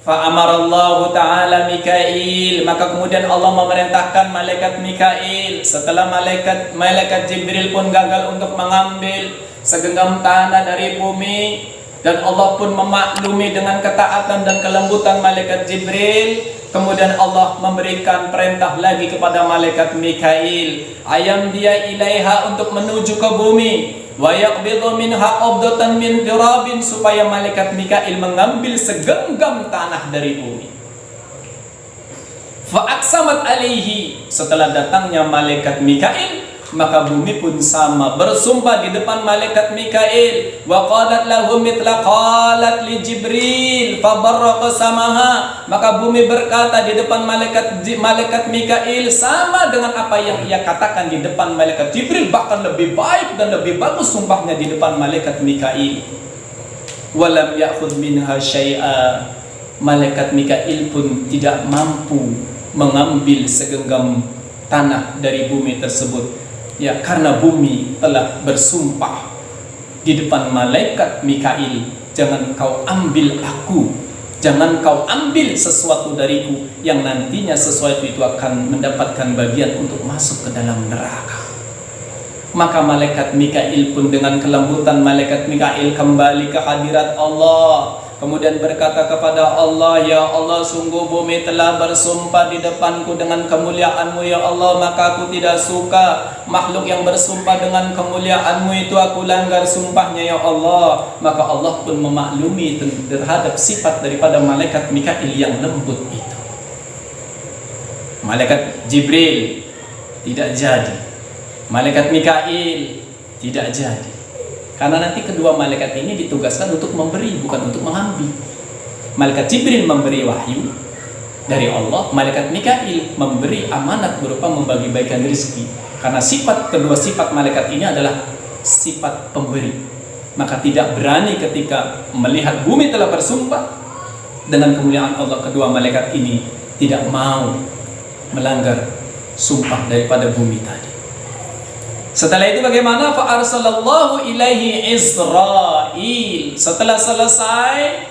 Fa'amarallahu ta'ala Mikail, maka kemudian Allah memerintahkan malaikat Mikail. Setelah malaikat Jibril pun gagal untuk mengambil segenggam tanah dari bumi, dan Allah pun memaklumi dengan ketaatan dan kelembutan malaikat Jibril, kemudian Allah memberikan perintah lagi kepada malaikat Mikail, ayam dia ilaiha, untuk menuju ke bumi, wa yaqbidu minha qabdatan min turabin, supaya malaikat Mikail mengambil segenggam tanah dari bumi. Fa aqsamat alaihi, setelah datangnya malaikat Mikail, maka bumi pun sama bersumpah di depan malaikat Mikail. Wa qalat lahu mithla qalat li Jibril fa barraqa samaha, maka bumi berkata di depan malaikat Mikail sama dengan apa yang ia katakan di depan malaikat Jibril, bahkan lebih baik dan lebih bagus sumpahnya di depan malaikat Mikail. Walam ya'khudh minha syai'a, malaikat Mikail pun tidak mampu mengambil segenggam tanah dari bumi tersebut. Ya, karena bumi telah bersumpah di depan malaikat Mikail, jangan kau ambil aku, jangan kau ambil sesuatu dariku yang nantinya sesuatu itu akan mendapatkan bagian untuk masuk ke dalam neraka. Maka malaikat Mikail pun dengan kelembutan malaikat Mikail kembali ke hadirat Allah, kemudian berkata kepada Allah, ya Allah, sungguh bumi telah bersumpah di depanku dengan kemuliaan-Mu ya Allah, maka aku tidak suka makhluk yang bersumpah dengan kemuliaan-Mu itu aku langgar sumpahnya ya Allah. Maka Allah pun memaklumi terhadap sifat daripada malaikat Mikail yang lembut itu. Malaikat Jibril tidak jadi, malaikat Mikail tidak jadi, karena nanti kedua malaikat ini ditugaskan untuk memberi, bukan untuk mengambil. Malaikat Jibril memberi wahyu dari Allah, malaikat Mikail memberi amanat berupa membagi-bagikan rezeki. Karena kedua sifat malaikat ini adalah sifat pemberi, maka tidak berani ketika melihat bumi telah bersumpah dengan kemuliaan Allah, kedua malaikat ini tidak mau melanggar sumpah daripada bumi tadi. Setelah itu bagaimana? Fa arsalallahu ilaihi Israil. Setelah selesai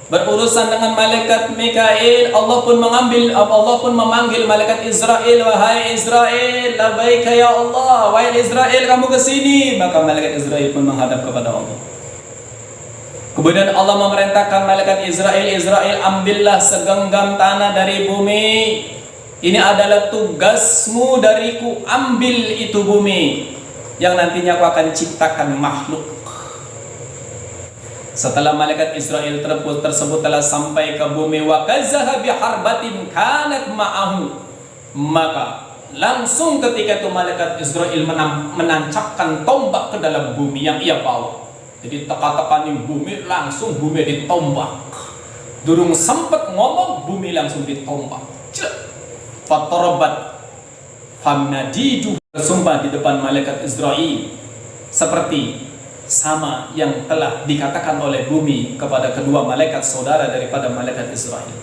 berurusan dengan malaikat Mikail, Allah pun memanggil malaikat Israil, wahai Israil, labbaika ya Allah, wahai Israil, kamu ke sini. Maka malaikat Israil pun menghadap kepada Allah. Kemudian Allah memerintahkan malaikat Israil, ambillah segenggam tanah dari bumi. Ini adalah tugasmu dariku, ambil itu bumi yang nantinya aku akan ciptakan makhluk. Setelah malaikat Israil tersebut telah sampai ke bumi, wa kazzaha biharbatin kanat ma'ahu, maka langsung ketika itu malaikat Israil menancapkan tombak ke dalam bumi yang ia bawa. Jadi teka-tekani bumi, langsung bumi ditombak. Durung sempat ngomong, bumi langsung ditombak. Fatarabat famnadidu, bersumpah di depan malaikat Israil seperti sama yang telah dikatakan oleh bumi kepada kedua malaikat saudara daripada malaikat Israil.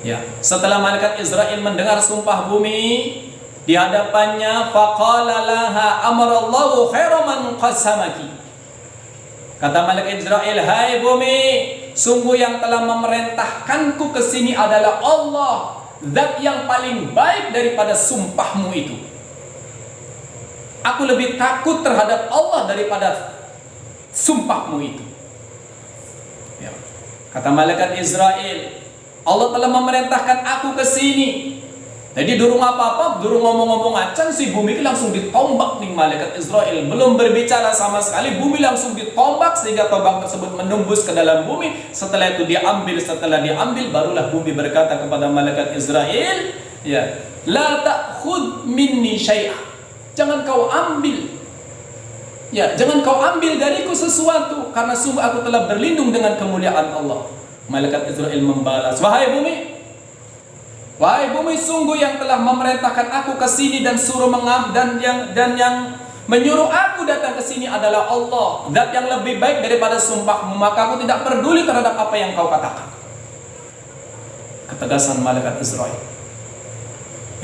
Ya, setelah malaikat Israil mendengar sumpah bumi di hadapannya, faqala laha amarallahu khairan qasamaki. Kata malaikat Israil, hai bumi, sungguh yang telah memerintahkanku ke sini adalah Allah, zat yang paling baik daripada sumpahmu itu. Aku lebih takut terhadap Allah daripada sumpahmu itu. Ya. Kata malaikat Israil, Allah telah memerintahkan aku ke sini. Jadi durung apa-apa, durung ngomong-ngomong acan, si bumi langsung ditombak nih malaikat Israil. Belum berbicara sama sekali, bumi langsung ditombak sehingga tombak tersebut menembus ke dalam bumi. Setelah itu setelah diambil, barulah bumi berkata kepada malaikat Israil, ya, la ta'khudh minni syai'ah. Jangan kau ambil. Ya, jangan kau ambil dariku sesuatu, karena sungguh aku telah berlindung dengan kemuliaan Allah. Malaikat Israil membalas, wahai bumi, sungguh yang telah memerintahkan aku ke sini dan suruh dan yang menyuruh aku datang ke sini adalah Allah, zat yang lebih baik daripada sumpahmu, maka aku tidak peduli terhadap apa yang kau katakan. Ketegasan malaikat Israil.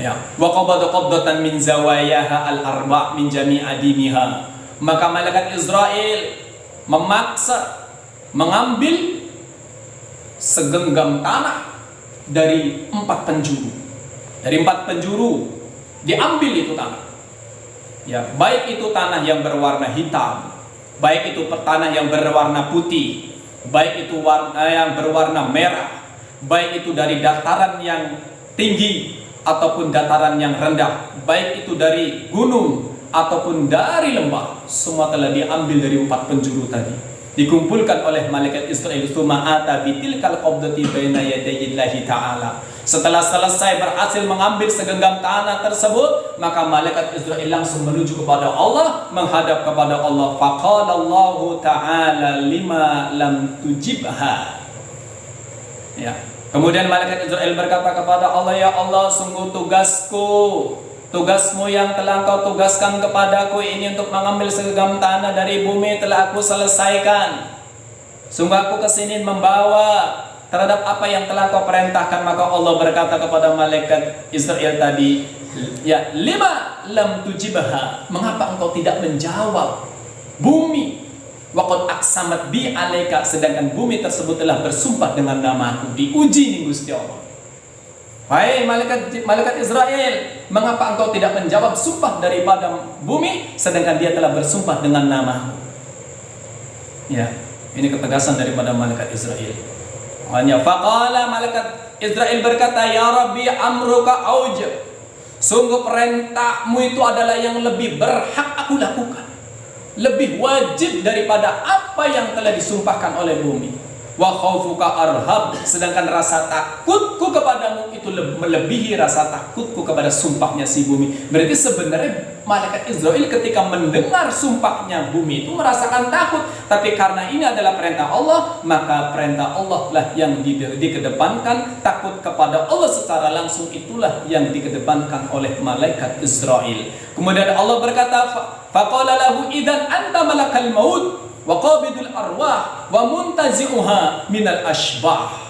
Ya, wa qabada qabdatan min zawayaha al-arba' min jami' adimiha. Maka malaikat Israil memaksa mengambil segenggam tanah dari 4 penjuru. Dari 4 penjuru diambil itu tanah. Ya, baik itu tanah yang berwarna hitam, baik itu tanah yang berwarna putih, baik itu yang berwarna merah, baik itu dari dataran yang tinggi ataupun dataran yang rendah, baik itu dari gunung ataupun dari lembah, semua telah diambil dari 4 penjuru tadi. Dikumpulkan oleh malaikat Israil, suma'ata bitilkal qabdati baina yadayillahi ta'ala. Setelah selesai berhasil mengambil segenggam tanah tersebut, maka malaikat Israil langsung menuju kepada Allah, menghadap kepada Allah. Faqala Allahu ta'ala lima lam tujibha. Ya. Kemudian malaikat Israil berkata kepada Allah, ya Allah, sungguh tugasmu yang telah Engkau tugaskan kepadaku ini untuk mengambil segenggam tanah dari bumi telah aku selesaikan. Sungguh aku kesini membawa terhadap apa yang telah Kau perintahkan. Maka Allah berkata kepada malaikat Israil tadi, ya, lima lam tujibha, mengapa engkau tidak menjawab bumi? Waqad aqsamat bi alaika, sedangkan bumi tersebut telah bersumpah dengan namaku. Diuji nih Gusti Allah. Hai malaikat Israil, mengapa engkau tidak menjawab sumpah daripada bumi sedangkan dia telah bersumpah dengan namaku? Ya, ini ketegasan daripada malaikat Israil. Hanya faqala, malaikat Israil berkata, ya Rabbi amruka auj, sungguh perintahmu itu adalah yang lebih berhak aku lakukan, lebih wajib daripada apa yang telah disumpahkan oleh bumi. Wa khaufuka arhab, sedangkan rasa takutku kepadamu itu melebihi rasa takutku kepada sumpahnya si bumi. Berarti sebenarnya malaikat Israil ketika mendengar sumpahnya bumi itu merasakan takut, tapi karena ini adalah perintah Allah, maka perintah Allah lah yang dikedepankan. Takut kepada Allah secara langsung itulah yang dikedepankan oleh malaikat Israil. Kemudian Allah berkata, faqala lahu idan anta malakal maut wa qabidul arwah wa muntazi'uha minal ashbah.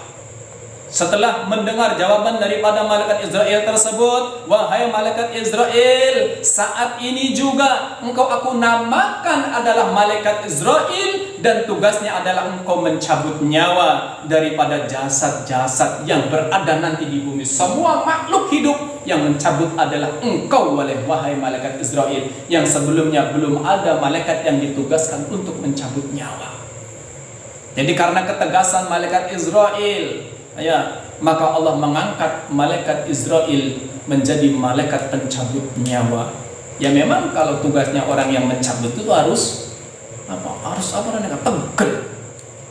Setelah mendengar jawaban daripada malaikat Israil tersebut, wahai malaikat Israil, saat ini juga engkau aku namakan adalah malaikat Israil, dan tugasnya adalah engkau mencabut nyawa daripada jasad-jasad yang berada nanti di bumi. Semua makhluk hidup yang mencabut adalah engkau, wahai malaikat Israil, yang sebelumnya belum ada malaikat yang ditugaskan untuk mencabut nyawa. Jadi karena ketegasan malaikat Israil, ya, maka Allah mengangkat malaikat Israil menjadi malaikat pencabut nyawa. Ya memang kalau tugasnya orang yang mencabut itu harus namanya tegel,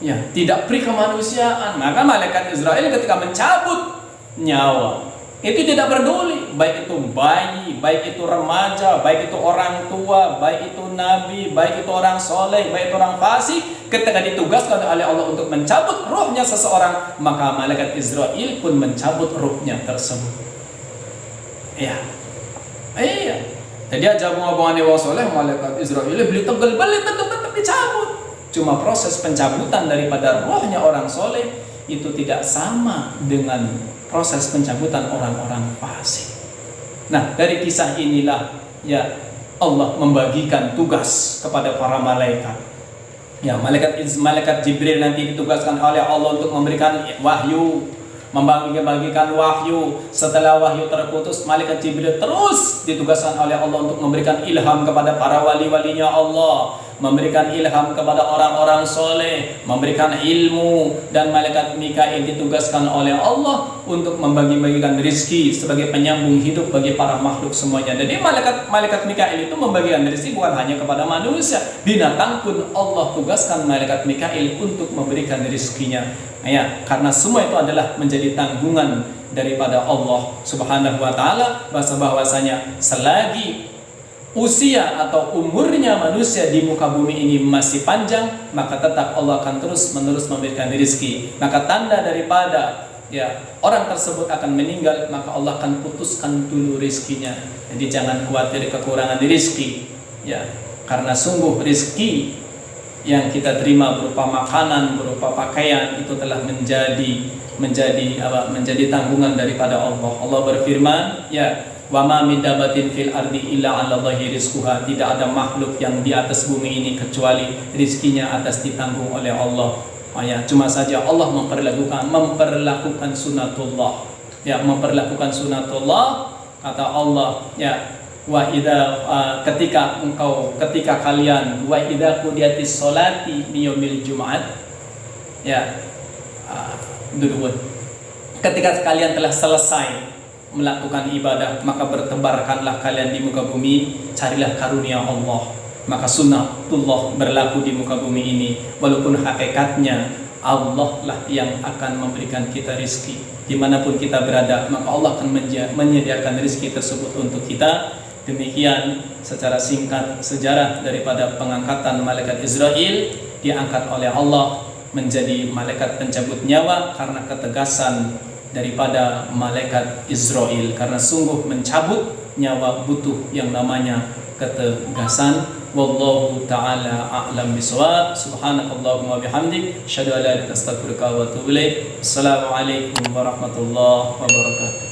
ya, tidak peri kemanusiaan. Maka malaikat Israil ketika mencabut nyawa itu tidak peduli, baik itu bayi, baik itu remaja, baik itu orang tua, baik itu nabi, baik itu orang soleh, baik itu orang fasik. Ketika ditugaskan oleh Allah untuk mencabut rohnya seseorang, maka malaikat Israil pun mencabut rohnya tersebut. Iya. Jadi aja ngomongane wong soleh, malaikat Israil beli tegel tetap dicabut. Cuma proses pencabutan daripada rohnya orang soleh itu tidak sama dengan proses pencabutan orang-orang fasik. Nah, dari kisah inilah ya Allah membagikan tugas kepada para malaikat. Ya, malaikat Jibril nanti ditugaskan oleh Allah untuk memberikan wahyu, membagikan wahyu. Setelah wahyu terputus, malaikat Jibril terus ditugaskan oleh Allah untuk memberikan ilham kepada para wali-walinya Allah, memberikan ilham kepada orang-orang soleh, memberikan ilmu. Dan malaikat Mikail ditugaskan oleh Allah untuk membagi-bagikan rezeki sebagai penyambung hidup bagi para makhluk semuanya. Jadi malaikat Mikail itu membagikan rezeki bukan hanya kepada manusia, binatang pun Allah tugaskan malaikat Mikail untuk memberikan rezekinya. Ya, karena semua itu adalah menjadi tanggungan daripada Allah Subhanahu wa taala, bahwasanya selagi usia atau umurnya manusia di muka bumi ini masih panjang, maka tetap Allah akan terus-menerus memberikan rezeki. Maka tanda daripada ya orang tersebut akan meninggal, maka Allah akan putuskan dulu rezekinya. Jadi jangan khawatir kekurangan rezeki, ya, karena sungguh rezeki yang kita terima berupa makanan, berupa pakaian itu telah menjadi tanggungan daripada Allah. Allah berfirman, ya, wa ma min dabatin fil ardi illa 'ala Allahi rizquha. Tidak ada makhluk yang di atas bumi ini kecuali rizkinya atas ditanggung oleh Allah. Ya, cuma saja Allah memperlakukan sunatullah. Ya, memperlakukan sunatullah, kata Allah, ya, wa idza ketika kalian wa idza qudiyatis sholati yaumil jumat, ya, duduk. Ketika kalian telah selesai melakukan ibadah, maka bertebarkanlah kalian di muka bumi, carilah karunia Allah. Maka sunatullah berlaku di muka bumi ini, walaupun hakikatnya Allah lah yang akan memberikan kita rizki dimanapun kita berada, maka Allah akan menyediakan rizki tersebut untuk kita. Demikian secara singkat sejarah daripada pengangkatan malaikat Israel. Diangkat oleh Allah menjadi malaikat pencabut nyawa karena ketegasan daripada malaikat Israel, karena sungguh mencabut nyawa butuh yang namanya ketegasan. Wallahu ta'ala a'lam bisawab. Subhanakallahumma bihamdik, asyhadu an la ilaha illa anta, astaghfiruka wa atubu ilaik. Assalamualaikum warahmatullahi wabarakatuh.